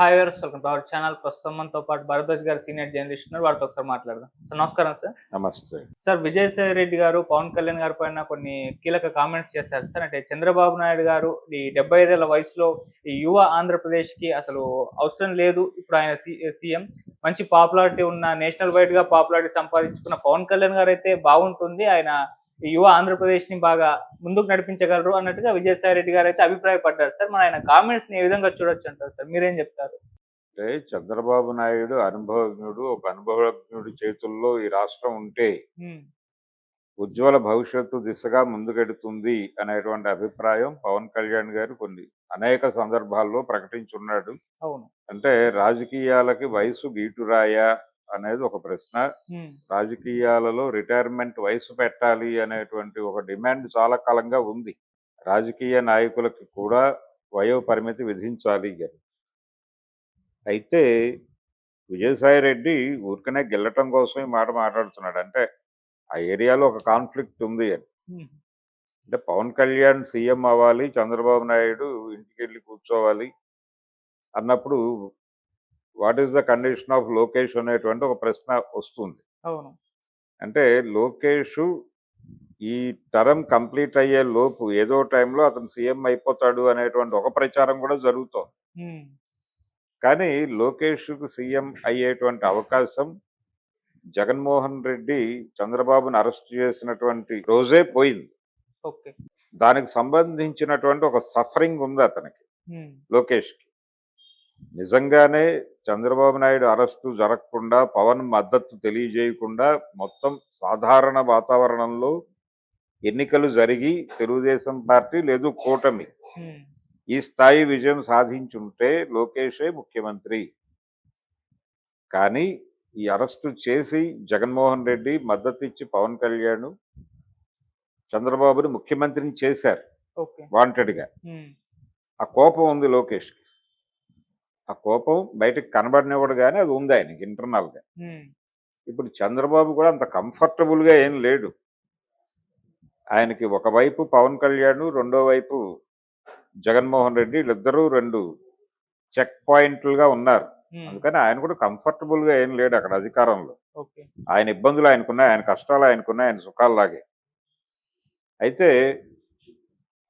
Hi viewers, welcome to our channel. ప్రస్తుతం మనతో పాటు భరద్వాజ్ గారు సీనియర్ జర్నలిస్ట్ ఉన్నారు. వారితో ఒకసారి మాట్లాడదాం. సార్ నమస్కారం సార్. నమస్తే. సార్, విజయసాయి రెడ్డి గారు పవన్ కళ్యాణ్ గారి పైన కొన్ని కీలక కామెంట్స్ చేశారు సార్. అంటే చంద్రబాబు నాయుడు గారు ఈ 75 ఏళ్ల వయసులో ఈ యువ ఆంధ్రప్రదేశ్కి అసలు అవసరం లేదు. ఇప్పుడు ఆయన సీఎం మంచి పాపులారిటీ ఉన్న నేషనల్ వైడ్ గా పాపులారిటీ సంపాదించుకున్న పవన్ కళ్యాణ్ గారు అయితే బాగుంటుంది, ఆయన ఈ యువ ఆంధ్రప్రదేశ్ ని బాగా ముందుకు నడిపించగలరు అన్నట్టుగా విజయసాయి రెడ్డి గారు అయితే అభిప్రాయపడ్డారు సార్. మన ఆయన కామెంట్స్ ని ఏ విధంగా చూడొచ్చు అంటారు సార్? మీరేం చెప్తారు? అంటే చంద్రబాబు నాయుడు అనుభవజ్ఞుడు, ఒక అనుభవజ్ఞుడి చేతుల్లో ఈ రాష్ట్రం ఉంటే ఉజ్వల భవిష్యత్తు దిశగా ముందుకెడుతుంది అనేటువంటి అభిప్రాయం పవన్ కళ్యాణ్ గారు అనేక సందర్భాల్లో ప్రకటించున్నాడు. అవును. అంటే రాజకీయాలకి వయసు గీటురాయా అనేది ఒక ప్రశ్న. రాజకీయాలలో రిటైర్మెంట్ వయసు పెట్టాలి అనేటువంటి ఒక డిమాండ్ చాలా కాలంగా ఉంది. రాజకీయ నాయకులకి కూడా వయో పరిమితి విధించాలి అని. అయితే విజయసాయి రెడ్డి ఊరికనే గెల్లటం కోసం ఈ మాట మాట్లాడుతున్నాడు. అంటే ఆ ఏరియాలో ఒక కాన్ఫ్లిక్ట్ ఉంది అని. అంటే పవన్ కళ్యాణ్ సీఎం అవ్వాలి, చంద్రబాబు నాయుడు ఇంటికి వెళ్ళి కూర్చోవాలి అన్నప్పుడు what is the condition of Lokesh అనేటువంటి ఒక ప్రశ్న వస్తుంది. అవును. అంటే లోకేష్ ఈ టర్మ్ కంప్లీట్ అయ్యే లోపు ఏదో టైంలో అతను సీఎం అయిపోతాడు అనేటువంటి ఒక ప్రచారం కూడా జరుగుతోంది. కానీ లోకేష్కు సీఎం అయ్యేటువంటి అవకాశం జగన్మోహన్ రెడ్డి చంద్రబాబును అరెస్ట్ చేసినటువంటి రోజే పోయింది. దానికి సంబంధించినటువంటి ఒక సఫరింగ్ ఉంది అతనికి, లోకేష్కి. నిజంగానే చంద్రబాబు నాయుడు అరెస్టు జరగకుండా, పవన్ మద్దతు తెలియజేయకుండా మొత్తం సాధారణ వాతావరణంలో ఎన్నికలు జరిగి తెలుగుదేశం పార్టీ లేదు కూటమి ఈ స్థాయి విజయం సాధించుంటే లోకేషే ముఖ్యమంత్రి. కానీ ఈ అరెస్టు చేసి జగన్మోహన్ రెడ్డి మద్దతు ఇచ్చి పవన్ కళ్యాణ్ చంద్రబాబుని ముఖ్యమంత్రిని చేశారు వాంటెడ్గా. ఆ కోపం ఉంది లోకేష్కి. ఆ కోపం బయటకు కనబడినవాడు కానీ అది ఉంది ఆయనకి ఇంటర్నల్గా. ఇప్పుడు చంద్రబాబు కూడా అంత కంఫర్టబుల్గా ఏం లేడు. ఆయనకి ఒకవైపు పవన్ కళ్యాణ్, రెండో వైపు జగన్మోహన్ రెడ్డి, వీళ్ళిద్దరూ రెండు చెక్ పాయింట్లుగా ఉన్నారు. అందుకని ఆయన కూడా కంఫర్టబుల్ గా ఏం లేడు అక్కడ అధికారంలో. ఆయన ఇబ్బందులు ఆయనకున్నాయి, ఆయన కష్టాలు ఆయనకున్నాయి, ఆయన సుఖాల్లాగే. అయితే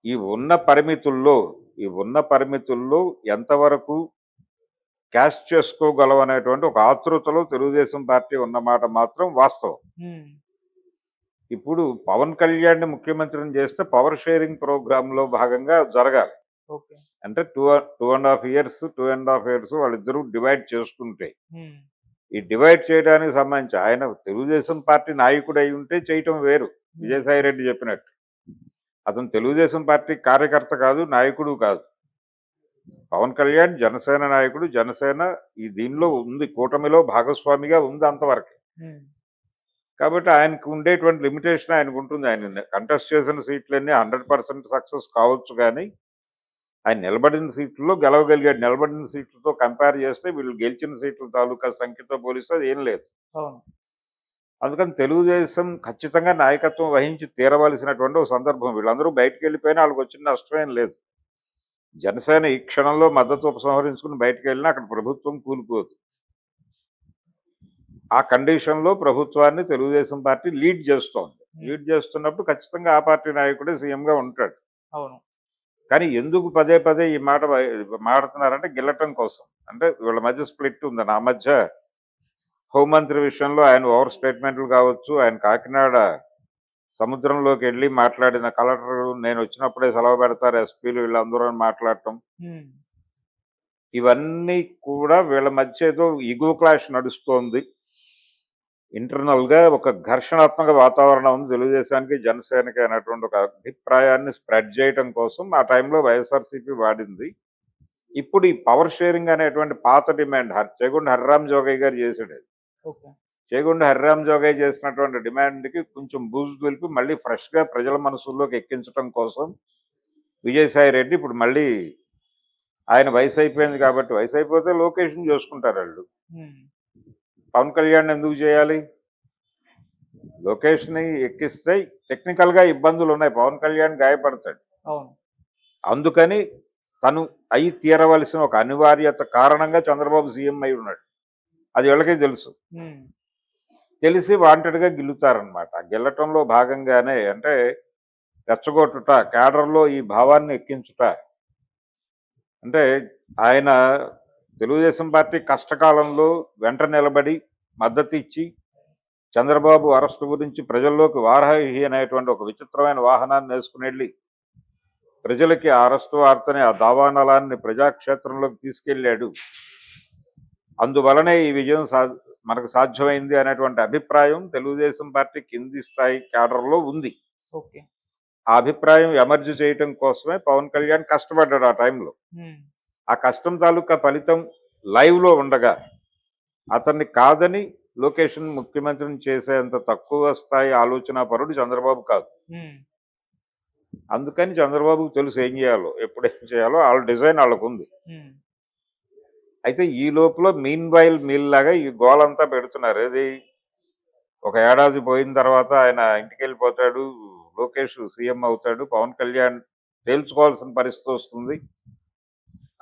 ఈ ఉన్న పరిమితుల్లో ఎంతవరకు క్యాష్ చేసుకోగలవనేటువంటి ఒక ఆతృతలో తెలుగుదేశం పార్టీ ఉన్నమాట మాత్రం వాస్తవం. ఇప్పుడు పవన్ కళ్యాణ్ ముఖ్యమంత్రిని చేస్తే పవర్ షేరింగ్ ప్రోగ్రామ్ లో భాగంగా జరగాలి. అంటే 2.5 years వాళ్ళిద్దరూ డివైడ్ చేసుకుంటే, ఈ డివైడ్ చేయడానికి సంబంధించి ఆయన తెలుగుదేశం పార్టీ నాయకుడు అయి ఉంటే చేయటం వేరు. విజయసాయి రెడ్డి చెప్పినట్టు అతను తెలుగుదేశం పార్టీ కార్యకర్త కాదు, నాయకుడు కాదు. పవన్ కళ్యాణ్ జనసేన నాయకుడు. జనసేన ఈ దీనిలో ఉంది, కూటమిలో భాగస్వామిగా ఉంది అంతవరకు. కాబట్టి ఆయనకు ఉండేటువంటి లిమిటేషన్ ఆయనకు ఉంటుంది. ఆయన కంటెస్ట్ చేసిన సీట్లన్నీ 100% సక్సెస్ కావచ్చు, కానీ ఆయన నిలబడిన సీట్లలో గెలవగలిగాడు. నిలబడిన సీట్లతో కంపేర్ చేస్తే వీళ్ళు గెలిచిన సీట్ల తాలూకా సంఖ్యతో పోలిస్తే అది ఏం లేదు. అందుకని తెలుగుదేశం ఖచ్చితంగా నాయకత్వం వహించి తీరవలసినటువంటి ఒక సందర్భం. వీళ్ళందరూ బయటకు వెళ్ళిపోయినా వాళ్ళకి వచ్చిన నష్టమేం లేదు. జనసేన ఈ క్షణంలో మద్దతు ఉపసంహరించుకుని బయటకు వెళ్ళినా అక్కడ ప్రభుత్వం కూలిపోదు. ఆ కండిషన్లో ప్రభుత్వాన్ని తెలుగుదేశం పార్టీ లీడ్ చేస్తోంది. లీడ్ చేస్తున్నప్పుడు ఖచ్చితంగా ఆ పార్టీ నాయకుడే సీఎంగా ఉంటాడు. కానీ ఎందుకు పదే పదే ఈ మాట మాడుతున్నారంటే గెలటం కోసం. అంటే వీళ్ళ మధ్య స్ప్లిట్ ఉంది. నా మధ్య హోంమంత్రి విషయంలో ఆయన ఓవర్ స్టేట్మెంట్లు కావచ్చు, ఆయన కాకినాడ సముద్రంలోకి వెళ్ళి మాట్లాడిన కలెక్టర్ నేను వచ్చినప్పుడే సెలవు పెడతారు ఎస్పీలు వీళ్ళందరూ మాట్లాడటం, ఇవన్నీ కూడా వీళ్ళ మధ్య ఏదో ఈగో క్లాష్ నడుస్తోంది. ఇంటర్నల్ గా ఒక ఘర్షణాత్మక వాతావరణం ఉంది తెలుగుదేశానికి జనసేనకి అనేటువంటి ఒక అభిప్రాయాన్ని స్ప్రెడ్ చేయడం కోసం ఆ టైంలో వైఎస్ఆర్సీపీ వాడింది. ఇప్పుడు ఈ పవర్ షేరింగ్ అనేటువంటి పాత డిమాండ్ చేగొండ హరిరామ్ జోగయ్య గారు చేసాడు. చేగొండ హరిరామ్ జోగయ్య చేసినటువంటి డిమాండ్కి కొంచెం బూజు దులిపి మళ్ళీ ఫ్రెష్గా ప్రజల మనసుల్లోకి ఎక్కించడం కోసం విజయసాయి రెడ్డి ఇప్పుడు మళ్ళీ ఆయన వయసు అయిపోయింది కాబట్టి, వయసు అయిపోతే లోకేష్ని చేసుకుంటారు వాళ్ళు. పవన్ కళ్యాణ్ ఎందుకు చేయాలి? లోకేష్ని ఎక్కిస్తే టెక్నికల్ గా ఇబ్బందులు ఉన్నాయి, పవన్ కళ్యాణ్ గాయపడతాడు. అందుకని తను అయి తీరవలసిన ఒక అనివార్యత కారణంగా చంద్రబాబు సీఎం అయి ఉన్నాడు. అది వీళ్ళకే తెలుసు. తెలిసి వాంటెడ్గా గెలుతారనమాట. గెలటంలో భాగంగానే అంటే రెచ్చగొట్టుట, క్యాడర్లో ఈ భావాన్ని ఎక్కించుట. అంటే ఆయన తెలుగుదేశం పార్టీ కష్టకాలంలో వెంట నిలబడి మద్దతు ఇచ్చి చంద్రబాబు అరెస్టు గురించి ప్రజల్లోకి వారాహి అనేటువంటి ఒక విచిత్రమైన వాహనాన్ని వేసుకుని వెళ్ళి ప్రజలకి ఆ అరెస్టు వార్తని, ఆ దావానలాన్ని ప్రజాక్షేత్రంలోకి తీసుకెళ్ళాడు. అందువలనే ఈ విజయం మనకు సాధ్యమైంది అనేటువంటి అభిప్రాయం తెలుగుదేశం పార్టీ కింది స్థాయి క్యాడర్లో ఉంది. ఓకే. ఆ అభిప్రాయం ఎమర్జ్ చేయటం కోసమే పవన్ కళ్యాణ్ కష్టపడ్డాడు ఆ టైంలో. ఆ కష్టం తాలూకా ఫలితం లైవ్లో ఉండగా అతన్ని కాదని లొకేషన్ ముఖ్యమంత్రిని చేసేంత తక్కువ స్థాయి ఆలోచన పరుడు చంద్రబాబు కాదు. అందుకని చంద్రబాబుకు తెలుసు ఏం చేయాలో, ఎప్పుడేం చేయాలో. వాళ్ళ డిజైన్ వాళ్ళకు ఉంది. అయితే ఈ లోపల మీల్ లాగా ఈ గోలంతా పెడుతున్నారు. ఏది ఒక ఏడాది పోయిన తర్వాత ఆయన ఇంటికి వెళ్ళిపోతాడు, లోకేష్ సీఎం అవుతాడు, పవన్ కళ్యాణ్ తేల్చుకోవాల్సిన పరిస్థితి వస్తుంది.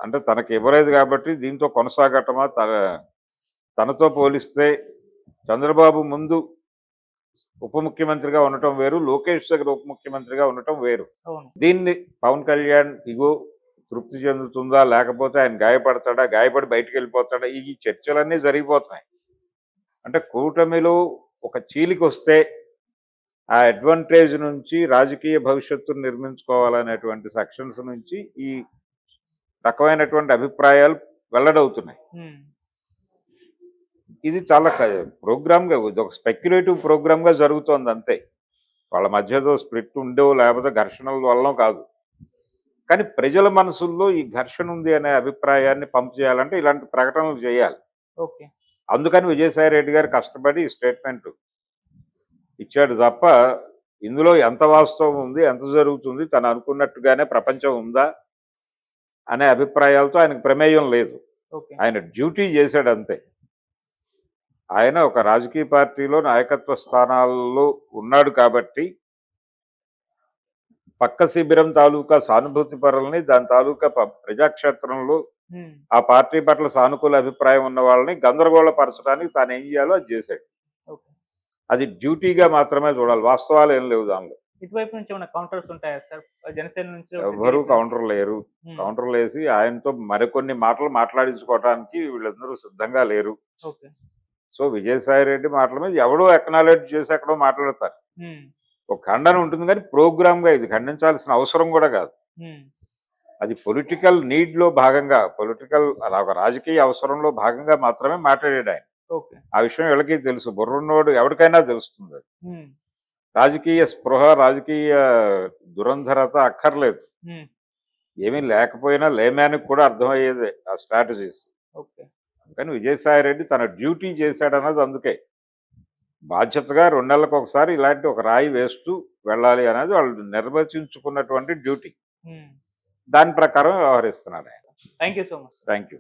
అంటే తనకి ఇవ్వలేదు కాబట్టి దీంతో కొనసాగటమా, తనతో పోలిస్తే చంద్రబాబు ముందు ఉప ముఖ్యమంత్రిగా ఉండటం వేరు, లోకేష్ దగ్గర ఉప ముఖ్యమంత్రిగా ఉండటం వేరు. దీన్ని పవన్ కళ్యాణ్ ఇగో తృప్తి చెందుతుందా, లేకపోతే ఆయన గాయపడతాడా, గాయపడి బయటకు వెళ్ళిపోతాడా, ఈ చర్చలన్నీ జరిగిపోతున్నాయి. అంటే కూటమిలో ఒక చీలికి వస్తే ఆ అడ్వాంటేజ్ నుంచి రాజకీయ భవిష్యత్తును నిర్మించుకోవాలనేటువంటి సెక్షన్స్ నుంచి ఈ రకమైనటువంటి అభిప్రాయాలు వెల్లడవుతున్నాయి. ఇది చాలా ప్రోగ్రామ్గా, ఒక స్పెక్యులేటివ్ ప్రోగ్రామ్గా జరుగుతోంది అంతే. వాళ్ళ మధ్యలో స్ప్లిట్ ఉండో లేకపోతే ఘర్షణల వల్ల కాదు. కానీ ప్రజల మనసుల్లో ఈ ఘర్షణ ఉంది అనే అభిప్రాయాన్ని పంపు చేయాలంటే ఇలాంటి ప్రకటనలు చేయాలి. ఓకే. అందుకని విజయసాయి రెడ్డి గారు కష్టపడి స్టేట్మెంట్ ఇచ్చాడు తప్ప ఇందులో ఎంత వాస్తవం ఉంది, ఎంత జరుగుతుంది, తను అనుకున్నట్టుగానే ప్రపంచం ఉందా అనే అభిప్రాయాలతో ఆయనకు ప్రమేయం లేదు. ఆయన డ్యూటీ చేశాడు అంతే. ఆయన ఒక రాజకీయ పార్టీలో నాయకత్వ స్థానాల్లో ఉన్నాడు కాబట్టి పక్క శిబిరం తాలూకా సానుభూతి పరులని, దాని తాలూకా ప్రజాక్షేత్రంలో ఆ పార్టీ పట్ల సానుకూల అభిప్రాయం ఉన్న వాళ్ళని గందరగోళపరచడానికి తాను ఏం చేయాలో అది చేశాడు. అది డ్యూటీగా మాత్రమే చూడాలి, వాస్తవాలు ఏం లేవు దానిలో. ఇటువైపు నుంచి ఏమైనా కౌంటర్స్ ఉంటాయా సార్? జనసేన నుంచి ఎవరు కౌంటర్ లేరు. కౌంటర్లు వేసి ఆయనతో మరికొన్ని మాటలు మాట్లాడించుకోవడానికి వీళ్ళందరూ సిద్ధంగా లేరు. సో విజయసాయి రెడ్డి మాటల మీద ఎవడో ఎక్నాలెడ్జ్ చేసి ఎక్కడో మాట్లాడతారు. ఒక ఖండన ఉంటుంది కానీ ప్రోగ్రామ్ గా ఇది ఖండించాల్సిన అవసరం కూడా కాదు. అది పొలిటికల్ నీడ్ లో భాగంగా, ఒక రాజకీయ అవసరంలో భాగంగా మాత్రమే మాట్లాడాడు ఆయన. ఆ విషయం ఎవరికి తెలుసు, బుర్రున్నోడు ఎవరికైనా తెలుస్తుంది. రాజకీయ స్పృహ, రాజకీయ దురంధరత అక్కర్లేదు. ఏమీ లేకపోయినా లేమ్యానికి కూడా అర్థమయ్యేదే ఆ స్ట్రాటజీస్. కానీ విజయసాయి రెడ్డి తన డ్యూటీ చేశాడన్నది అందుకే. బాధ్యతగా 2 నెలలకు ఒకసారి ఇలాంటి ఒక రాయి వేస్తూ వెళ్ళాలి అనేది వాళ్ళు నిర్వచించుకున్నటువంటి డ్యూటీ. దాని ప్రకారం వ్యవహరిస్తున్నాడు ఆయన. Thank you so much. Thank you.